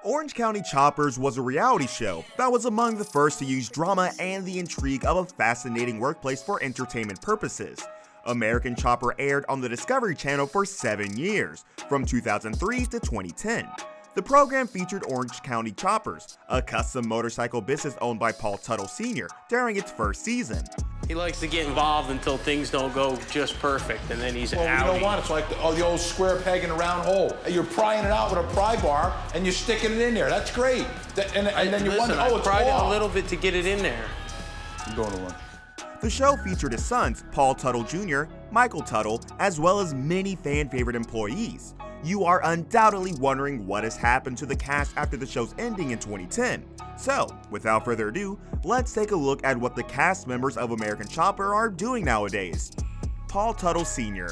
Orange County Choppers was a reality show that was among the first to use drama and the intrigue of a fascinating workplace for entertainment purposes. American Chopper aired on the Discovery Channel for 7 years, from 2003 to 2010. The program featured Orange County Choppers, a custom motorcycle business owned by Paul Teutul Senior, during its first season. He likes to get involved until things don't go just perfect, and then he's out. Well, you know what? It's like the old square peg in a round hole. You're prying it out with a pry bar, and you're sticking it in there. That's great. And then you wonder, oh, it's pried it off. a little bit to get it in there. I'm going to one. The show featured his sons, Paul Teutul Jr., Michael Tuttle, as well as many fan-favorite employees. You are undoubtedly wondering what has happened to the cast after the show's ending in 2010. So, without further ado, let's take a look at what the cast members of American Chopper are doing nowadays. Paul Teutul Senior.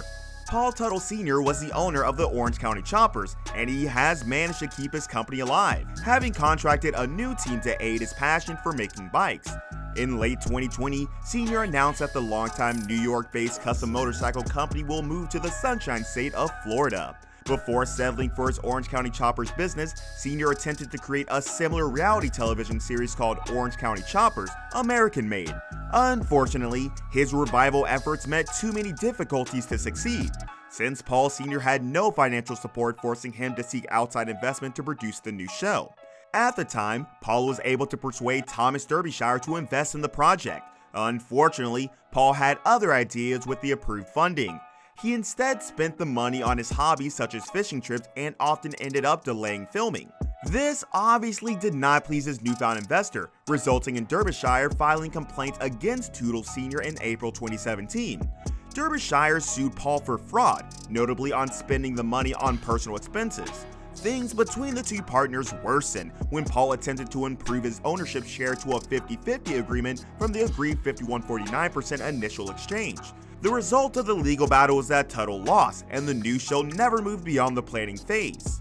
Paul Teutul Senior was the owner of the Orange County Choppers, and he has managed to keep his company alive, having contracted a new team to aid his passion for making bikes. In late 2020, Senior announced that the longtime New York-based custom motorcycle company will move to the Sunshine State of Florida. Before settling for his Orange County Choppers business, Senior attempted to create a similar reality television series called Orange County Choppers, American-made. Unfortunately, his revival efforts met too many difficulties to succeed, since Paul Senior had no financial support, forcing him to seek outside investment to produce the new show. At the time, Paul was able to persuade Thomas Derbyshire to invest in the project. Unfortunately, Paul had other ideas with the approved funding. He instead spent the money on his hobbies such as fishing trips and often ended up delaying filming. This obviously did not please his newfound investor, resulting in Derbyshire filing complaints against Teutul Senior in April 2017. Derbyshire sued Paul for fraud, notably on spending the money on personal expenses. Things between the two partners worsened when Paul attempted to improve his ownership share to a 50-50 agreement from the agreed 51-49% initial exchange. The result of the legal battle was that Tuttle lost, and the new show never moved beyond the planning phase.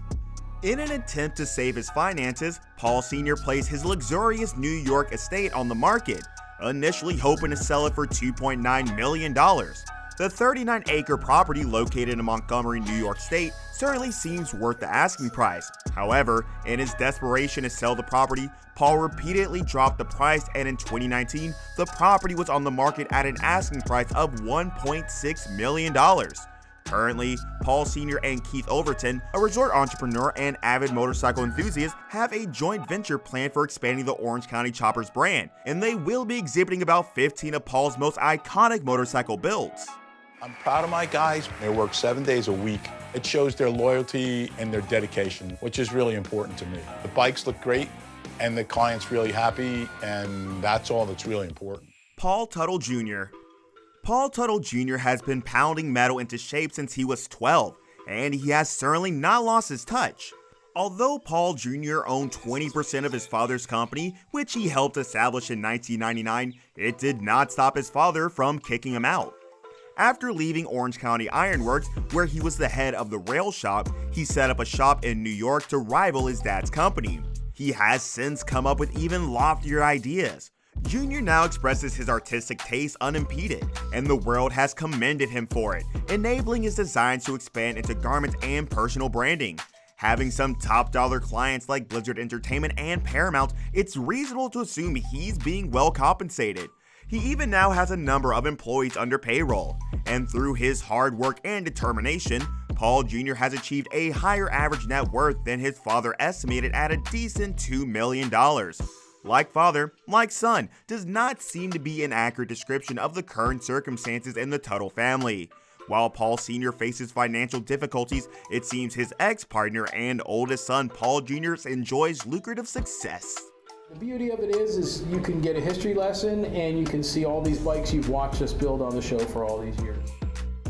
In an attempt to save his finances, Paul Senior placed his luxurious New York estate on the market, initially hoping to sell it for $2.9 million. The 39-acre property located in Montgomery, New York State certainly seems worth the asking price. However, in his desperation to sell the property, Paul repeatedly dropped the price, and in 2019, the property was on the market at an asking price of $1.6 million. Currently, Paul Senior and Keith Overton, a resort entrepreneur and avid motorcycle enthusiast, have a joint venture planned for expanding the Orange County Choppers brand, and they will be exhibiting about 15 of Paul's most iconic motorcycle builds. I'm proud of my guys. They work 7 days a week. It shows their loyalty and their dedication, which is really important to me. The bikes look great, and the client's really happy, and that's all that's really important. Paul Teutul Jr. Paul Teutul Jr. has been pounding metal into shape since he was 12, and he has certainly not lost his touch. Although Paul Jr. owned 20% of his father's company, which he helped establish in 1999, it did not stop his father from kicking him out. After leaving Orange County Iron Works, where he was the head of the rail shop, he set up a shop in New York to rival his dad's company. He has since come up with even loftier ideas. Junior now expresses his artistic taste unimpeded, and the world has commended him for it, enabling his designs to expand into garments and personal branding. Having some top-dollar clients like Blizzard Entertainment and Paramount, it's reasonable to assume he's being well compensated. He even now has a number of employees under payroll, and through his hard work and determination, Paul Jr. has achieved a higher average net worth than his father estimated at a decent $2 million. Like father, like son does not seem to be an accurate description of the current circumstances in the Tuttle family. While Paul Sr. faces financial difficulties, it seems his ex-partner and oldest son Paul Jr. enjoys lucrative success. The beauty of it is you can get a history lesson and you can see all these bikes you've watched us build on the show for all these years.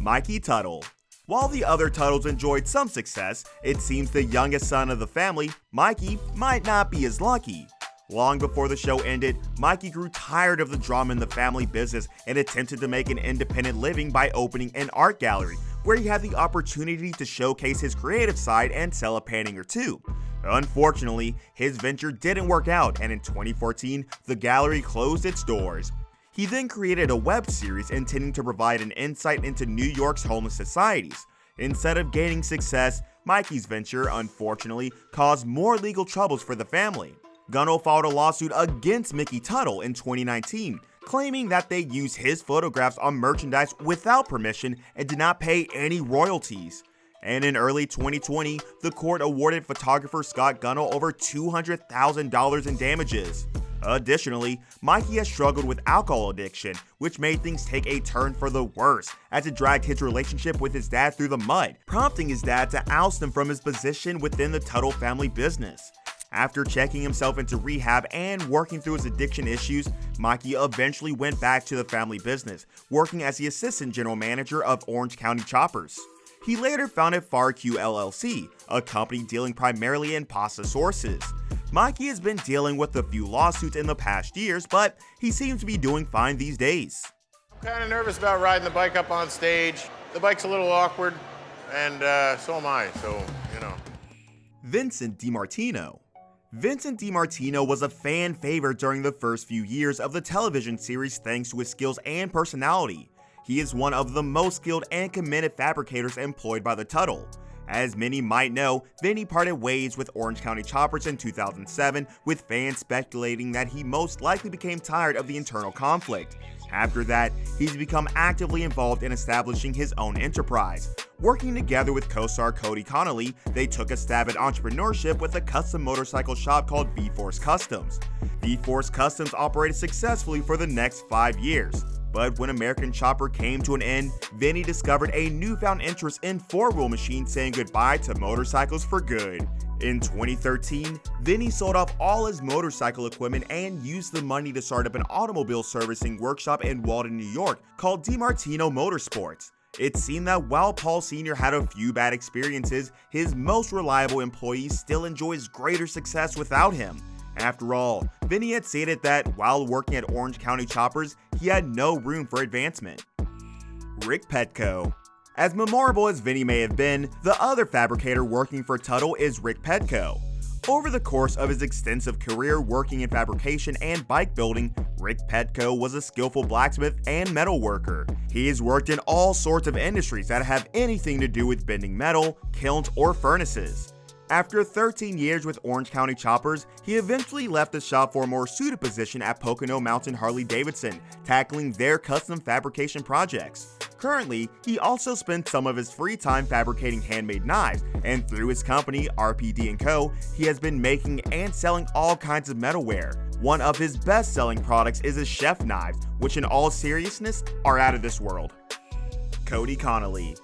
Mikey Tuttle. While the other Tuttles enjoyed some success, it seems the youngest son of the family, Mikey, might not be as lucky. Long before the show ended, Mikey grew tired of the drama in the family business and attempted to make an independent living by opening an art gallery, where he had the opportunity to showcase his creative side and sell a painting or two. Unfortunately, his venture didn't work out, and in 2014, the gallery closed its doors. He then created a web series intending to provide an insight into New York's homeless societies. Instead of gaining success, Mikey's venture, unfortunately, caused more legal troubles for the family. Gunno filed a lawsuit against Mikey Tuttle in 2019, claiming that they used his photographs on merchandise without permission and did not pay any royalties. And in early 2020, the court awarded photographer Scott Gunno over $200,000 in damages. Additionally, Mikey has struggled with alcohol addiction, which made things take a turn for the worse, as it dragged his relationship with his dad through the mud, prompting his dad to oust him from his position within the Tuttle family business. After checking himself into rehab and working through his addiction issues, Mikey eventually went back to the family business, working as the assistant general manager of Orange County Choppers. He later founded FarQ LLC, a company dealing primarily in pasta sources. Mikey has been dealing with a few lawsuits in the past years, but he seems to be doing fine these days. I'm kind of nervous about riding the bike up on stage. The bike's a little awkward, and so am I, so, you know. Vincent Dimartino. Vincent Dimartino was a fan favorite during the first few years of the television series thanks to his skills and personality. He is one of the most skilled and committed fabricators employed by the Tuttle. As many might know, Vinny parted ways with Orange County Choppers in 2007, with fans speculating that he most likely became tired of the internal conflict. After that, he's become actively involved in establishing his own enterprise. Working together with co-star Cody Connolly, they took a stab at entrepreneurship with a custom motorcycle shop called V-Force Customs. V-Force Customs operated successfully for the next 5 years. But when American Chopper came to an end, Vinny discovered a newfound interest in four-wheel machines, saying goodbye to motorcycles for good. In 2013, Vinny sold off all his motorcycle equipment and used the money to start up an automobile servicing workshop in Walden, New York called Dimartino Motorsports. It seemed that while Paul Senior had a few bad experiences, his most reliable employee still enjoys greater success without him. After all, Vinny had stated that while working at Orange County Choppers, he had no room for advancement. Rick Petco. As memorable as Vinny may have been, the other fabricator working for Tuttle is Rick Petco. Over the course of his extensive career working in fabrication and bike building, Rick Petco was a skillful blacksmith and metal worker. He has worked in all sorts of industries that have anything to do with bending metal, kilns, or furnaces. After 13 years with Orange County Choppers, he eventually left the shop for a more suited position at Pocono Mountain Harley-Davidson, tackling their custom fabrication projects. Currently, he also spends some of his free time fabricating handmade knives, and through his company, RPD & Co., he has been making and selling all kinds of metalware. One of his best-selling products is his chef knives, which in all seriousness are out of this world. Cody Connolly.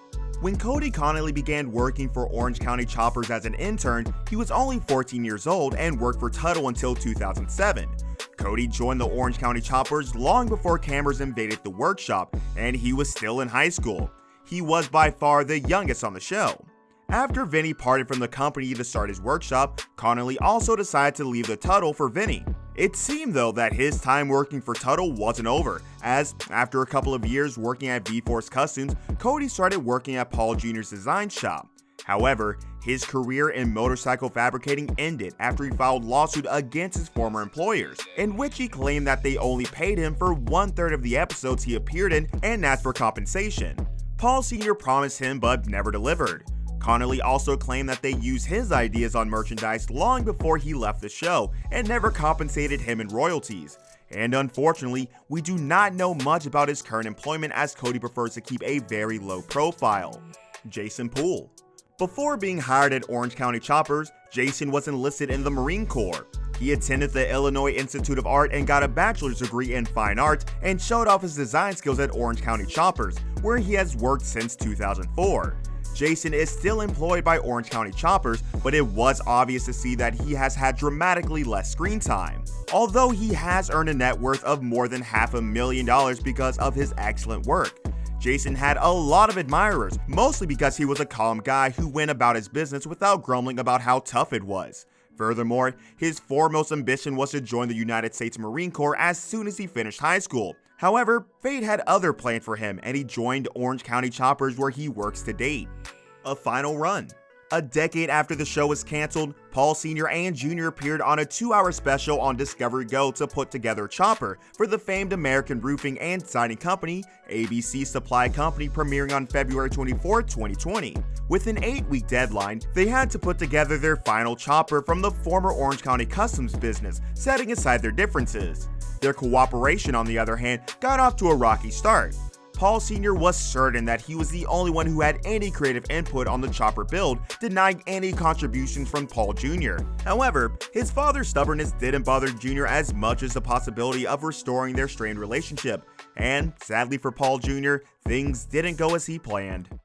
When Cody Connolly began working for Orange County Choppers as an intern, he was only 14 years old and worked for Tuttle until 2007. Cody joined the Orange County Choppers long before cameras invaded the workshop, and he was still in high school. He was by far the youngest on the show. After Vinny parted from the company to start his workshop, Connolly also decided to leave the Tuttle for Vinny. It seemed though that his time working for Tuttle wasn't over, as after a couple of years working at V-Force Customs, Cody started working at Paul Jr.'s design shop. However, his career in motorcycle fabricating ended after he filed a lawsuit against his former employers, in which he claimed that they only paid him for 1/3 of the episodes he appeared in and asked for compensation. Paul Sr. promised him but never delivered. Connolly also claimed that they used his ideas on merchandise long before he left the show and never compensated him in royalties. And unfortunately, we do not know much about his current employment, as Cody prefers to keep a very low profile. Jason Poole. Before being hired at Orange County Choppers, Jason was enlisted in the Marine Corps. He attended the Illinois Institute of Art and got a bachelor's degree in fine art and showed off his design skills at Orange County Choppers, where he has worked since 2004. Jason is still employed by Orange County Choppers, but it was obvious to see that he has had dramatically less screen time. Although he has earned a net worth of more than $500,000 because of his excellent work. Jason had a lot of admirers, mostly because he was a calm guy who went about his business without grumbling about how tough it was. Furthermore, his foremost ambition was to join the United States Marine Corps as soon as he finished high school. However, fate had other plans for him and he joined Orange County Choppers, where he works to date. A final run. A decade after the show was canceled, Paul Senior and Jr. appeared on a 2-hour special on Discovery Go to put together Chopper for the famed American roofing and siding company, ABC Supply Company, premiering on February 24, 2020. With an 8-week deadline, they had to put together their final chopper from the former Orange County Customs business, setting aside their differences. Their cooperation, on the other hand, got off to a rocky start. Paul Senior was certain that he was the only one who had any creative input on the chopper build, denying any contributions from Paul Jr. However, his father's stubbornness didn't bother Jr. as much as the possibility of restoring their strained relationship, and sadly for Paul Jr., things didn't go as he planned.